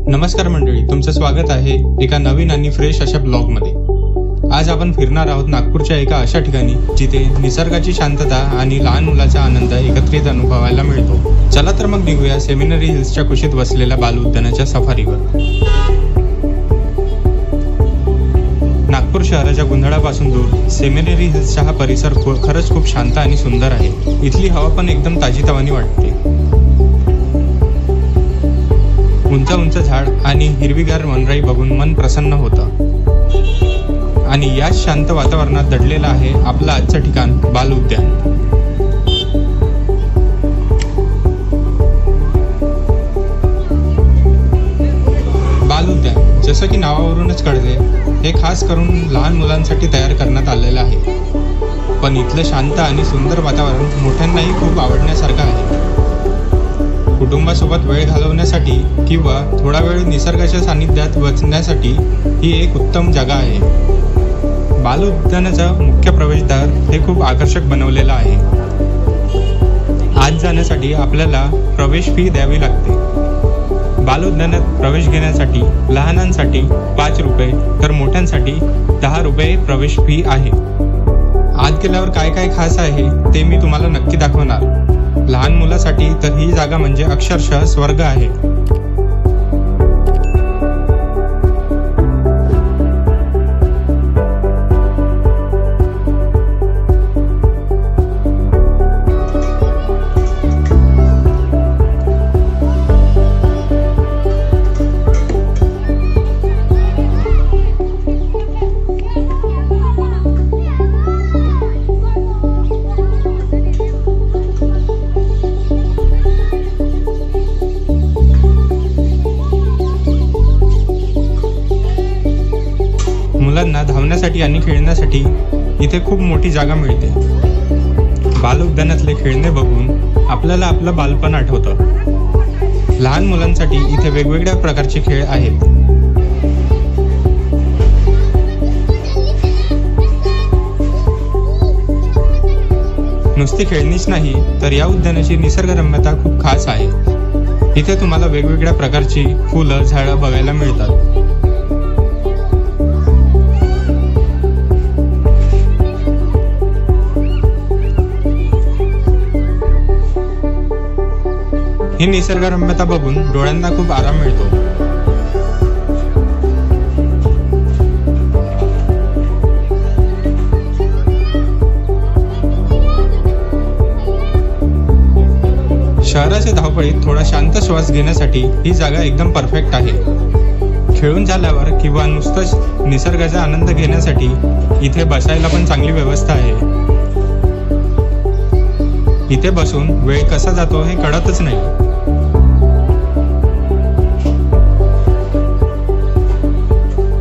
नमस्कार मंडळी, तुमचं स्वागत आहे एका नवीन आणि फ्रेश अशा ब्लॉग मध्ये। आज आपण फिरणार आहोत नागपूरच्या एका अशा ठिकाणी जिथे निसर्गाची शांतता आणि लहान मुलाचा आनंद एकत्रित अनुभवायला मिळतो। चला तर मग निघूया सेमिनरी हिल्सच्या कुशीत वसलेल्या बाल उद्यानाच्या सफारीवर। नागपूर शहराच्या गोंधळापासून दूर सेमिनरी हिल्सचा हा परिसर खरंच खूप शांत आणि सुंदर आहे। इथली हवा पण एकदम ताजीतवानी वाटते। उंच उंच झाड आणि हिरवीगार वनराई बघून मन प्रसन्न होतं। आणि याच शांत वातावरणात दडलेलं आहे आपलं आजचं ठिकाण बाल उद्यान। बाल उद्यान जसं की नावावरूनच कळते, हे खास करून लहान मुलांसाठी तयार करण्यात आलेलं आहे। पण इथलं शांत आणि सुंदर वातावरण मोठ्यांनाही खूप आवडण्यासारखं आहे। कुटुंबासोबत वेळ घालवण्यासाठी किंवा थोडा वेळ निसर्गाच्या सानिध्यात बसण्यासाठी ही एक उत्तम जागा आहे। बाल उद्यानाचं मुख्य प्रवेशद्वार हे खूप आकर्षक बनवलेलं आहे। आत जाण्यासाठी आपल्याला प्रवेश फी द्यावी लागते। बाल उद्यानात प्रवेश घेण्यासाठी लहानांसाठी 5 रुपये तर मोठ्यांसाठी 10 रुपये प्रवेश फी आहे। आत गेल्यावर काय काय खास आहे ते मी तुम्हाला नक्की दाखवणार। लहान मुलासाठी तर ही जागा म्हणजे अक्षरशः स्वर्ग आहे। मुलांना धावण्यासाठी आणि खेळण्यासाठी इथे खूप मोठी जागा मिळते। बाल उद्यानातले खेळणे बघून आपल्याला आपलं बालपण आठवतं। लहान मुलांसाठी इथे वेगवेगळ्या प्रकारचे खेळ आहेत। नुसती खेळणीच नाही तर या उद्यानाची निसर्गरम्यता खूप खास आहे। इथे तुम्हाला वेगवेगळ्या प्रकारची फुलं झाडं बघायला मिळतात। ही निसर्गरम्यता बघून डोळ्यांना खूप आराम मिळतो। शहराच्या धावपळीत थोडा शांत श्वास घेण्यासाठी ही जागा एकदम परफेक्ट आहे। खेळून झाल्यावर किंवा नुसतंच निसर्गाचा आनंद घेण्यासाठी इथे बसायला पण चांगली व्यवस्था आहे। इथे बसून वेळ कसा जातो हे कळतच नाही।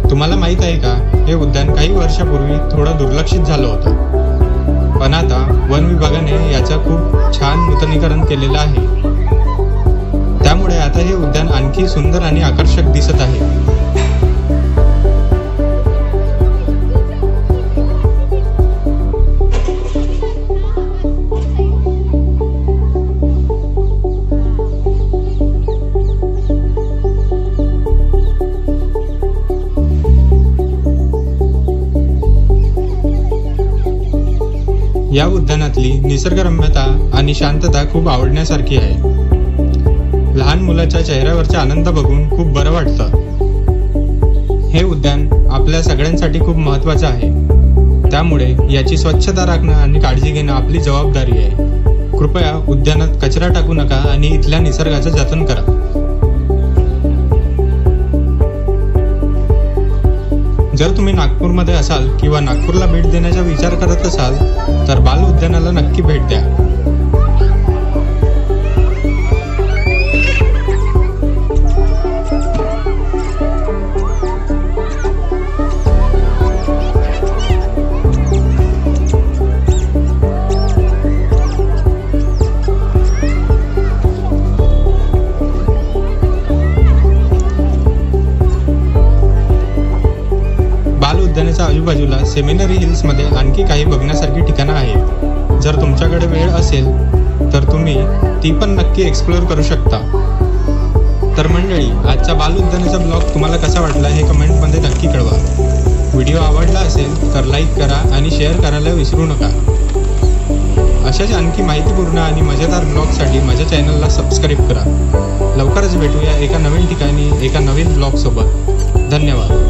तुम्हाला माहित आहे का, हे उद्यान काही वर्षापूर्वी थोडं दुर्लक्षित झालं होतं, पण आता वन विभागाने याचं खूप छान नूतनीकरण केलेलं आहे। त्यामुळे आता हे उद्यान आणखी सुंदर आणि आकर्षक दिसत आहे। या उद्यानातली निसर्गरम्यता आणि शांतता खूप आवडण्यासारखी आहे। लहान मुलाच्या चेहऱ्यावरचा आनंद बघून खूप बरं वाटतं. हे उद्यान आपल्या सगळ्यांसाठी खूप महत्त्वाचं आहे. त्यामुळे याची स्वच्छता राखणं आणि काळजी घेणं आपली जबाबदारी आहे. कृपया उद्यानात कचरा टाकू नका आणि इथल्या निसर्गाचं जतन करा. जर तुम्ही नागपूरमध्ये असाल किंवा नागपूरला भेट देण्याचा विचार करत असाल तर बाल उद्यानाला नक्की भेट द्या. उद्यानाच्या आजूबाजूला सेमिनरी हिल्समध्ये आणखी काही बघण्यासारखी ठिकाणं आहेत. जर तुमच्याकडे वेळ असेल तर तुम्ही ती पण नक्की एक्सप्लोअर करू शकता. तर मंडळी, आजचा बाल उद्यानाचा ब्लॉग तुम्हाला कसा वाटला हे कमेंटमध्ये नक्की कळवा. व्हिडिओ आवडला असेल तर लाईक करा आणि शेअर करायला विसरू नका. अशाच आणखी माहितीपूर्ण आणि मजेदार ब्लॉगसाठी माझ्या चॅनलला सबस्क्राईब करा. लवकरच भेटूया एका नवीन ठिकाणी एका नवीन ब्लॉगसोबत. धन्यवाद.